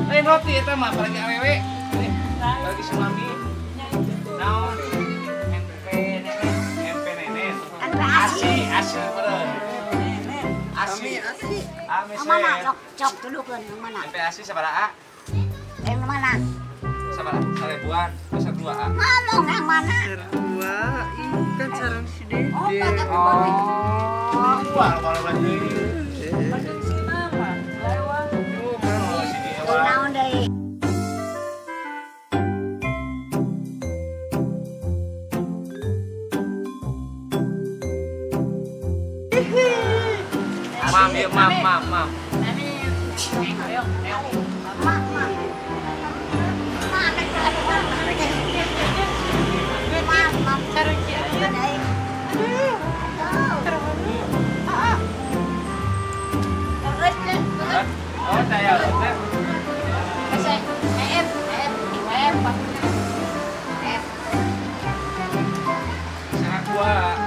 Lain roti eta mah pergi awewe. Pergi suami. Naon? Empe nenen. Asi beureun. Asi. Mana cok dudukeun mana? Empe asi sabaraha? Yang mana? Sabaraha? 1000-an, bisa 2A. Ngomong yang mana? 2 kan sarang si Dede. Oh, kalau lagi. Naon deui? Mam, ya mam. Oh, saya sangat kuat.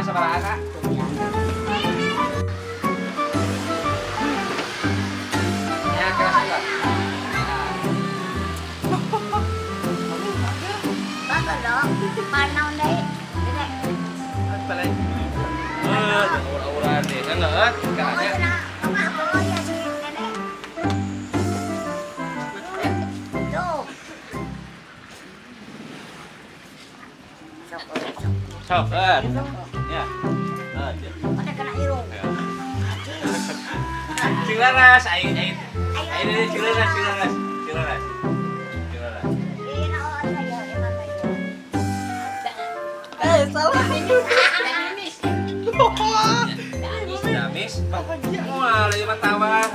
Sabaraha Kak? Ya, keras juga. Bagus dong. Panaon deui. Balai. Ura-uraan deh, kan ngeut karena sok, ya. Ada kena irung. Cilaras, ayo cilaras. Salah ini. Damis, wah lagi matawar.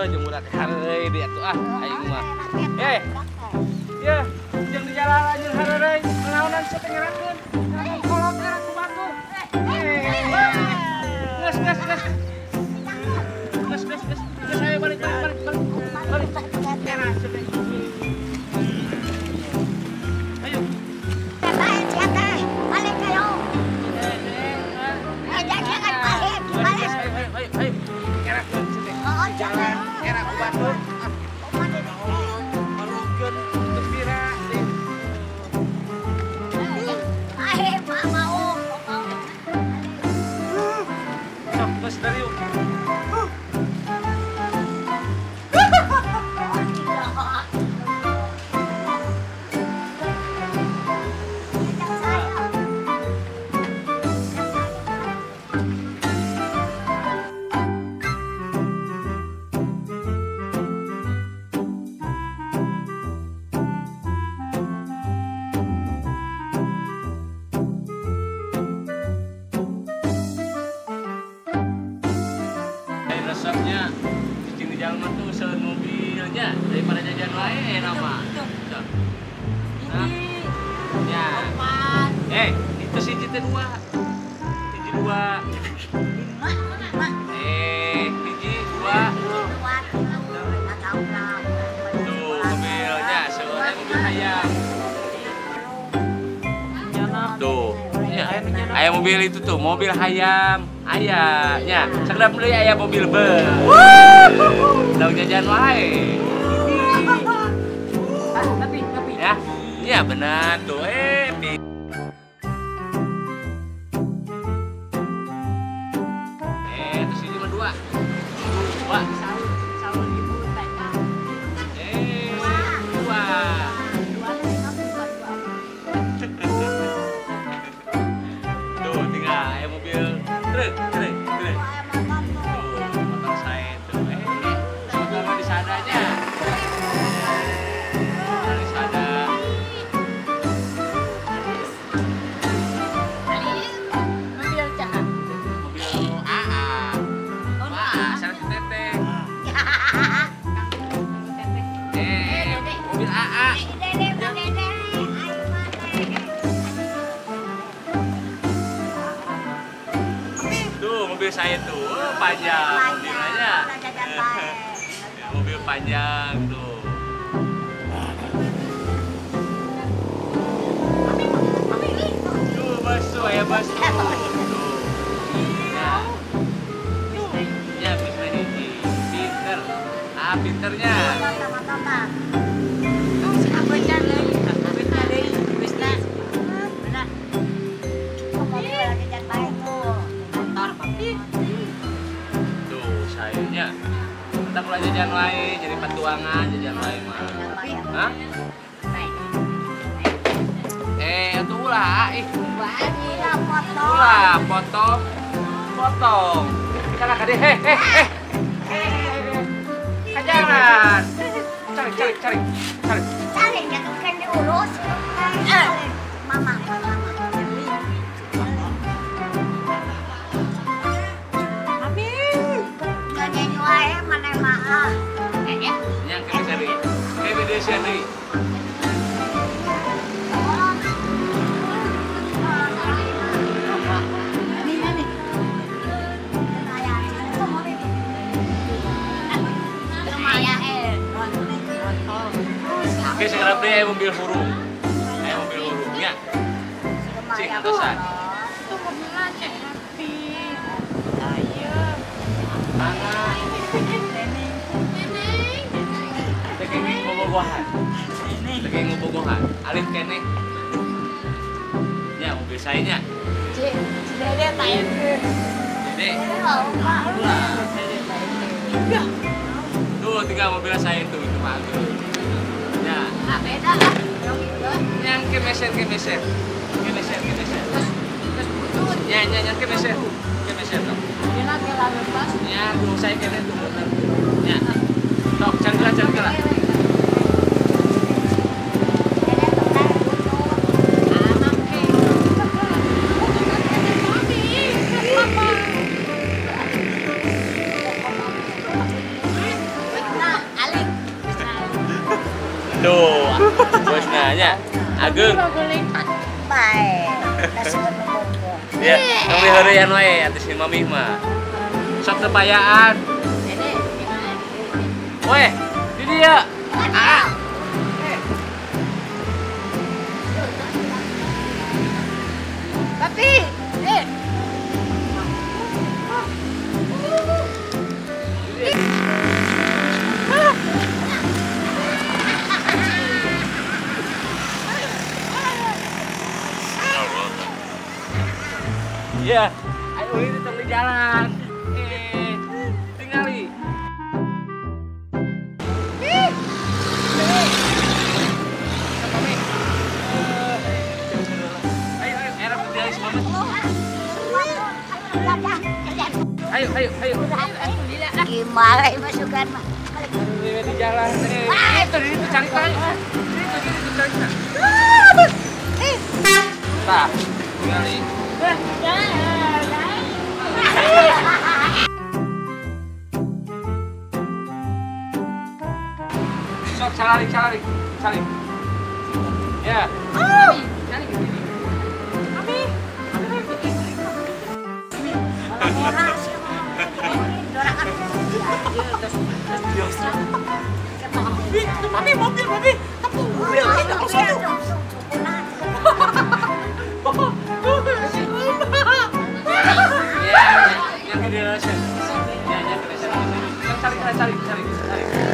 Jemuran hareuy dia tuh aing mah. Ya, jeung di jalan anjeun hareuy, naonan setengerakeun. Kolot era ku batur. Geus. Geus ayo balik. Era cepet. Ayo. Ayo. Era cepet. Jalan era ku batur. Malukeun gembira. Sok geus dari yuk. Resepnya cicing di jalan tuh selain mobilnya daripada jajan wae nama. Ya. Itu sih cicing dua. Cicing dua. Cicing dua. Tuh mobilnya soalnya mobil hayam. Tuh. Ya, ayam mobil itu tuh mobil hayam. Ayahnya, sekedar beli ayah mobil bus. Daun jajan wae. Tapi. Ya, iya benar tuh. Terus ini cuma dua. Dua. Dua. Tuh, tinggal ayah mobil truk. Motor saya tuh. Motor di sadanya. Di sada. Mobil AA. Salah teteh. Mobil AA. Tuh mobil saya tuh panjang mobilnya. Mobil panjang tuh. Tuh basu ya basu. Tuh. Ya bisa ini. Pinter. Pinternya. Tuh sayanya. Kita mulai jajan lain, jadi petualangan jajan lain mah. Hah? Itu ulah, ulah potong. Jangan kade, Kajaran. Cari. Cari kan diurus. Mama. Yang kebe seri. Oke, segera beli mobil hurung. Mobil hurungnya. Cik, atasan. Lagi ngobogohan. Alif kene. Ya, mobil saya nya. Cik, Dede tanya ke. Dede. Tuh, tinggal mobil saya itu bagus. Ya. Ah, beda. Yang ke meser. Ya, ke meser dong. Dia lagi lepas. Ya, tuh saya kene tuh motor. Ya. Tok, cangkela. Nya, Agung. Baik. Kasih menunggu. Ya, kami heureyan we atuh si Mamih mah. Sok tepayaan. Weh, di dia. Papi, Iya, ayo ini tengah jalan. Tingali. Ayo, era berdialih semangat. Ayo. gimana ini masukan mah? Di jalan. Itu cari tahu. Itu cari tahu. Tah, tingali. Sok cari. Ya. Ya, yang gede aja. Ya, cari.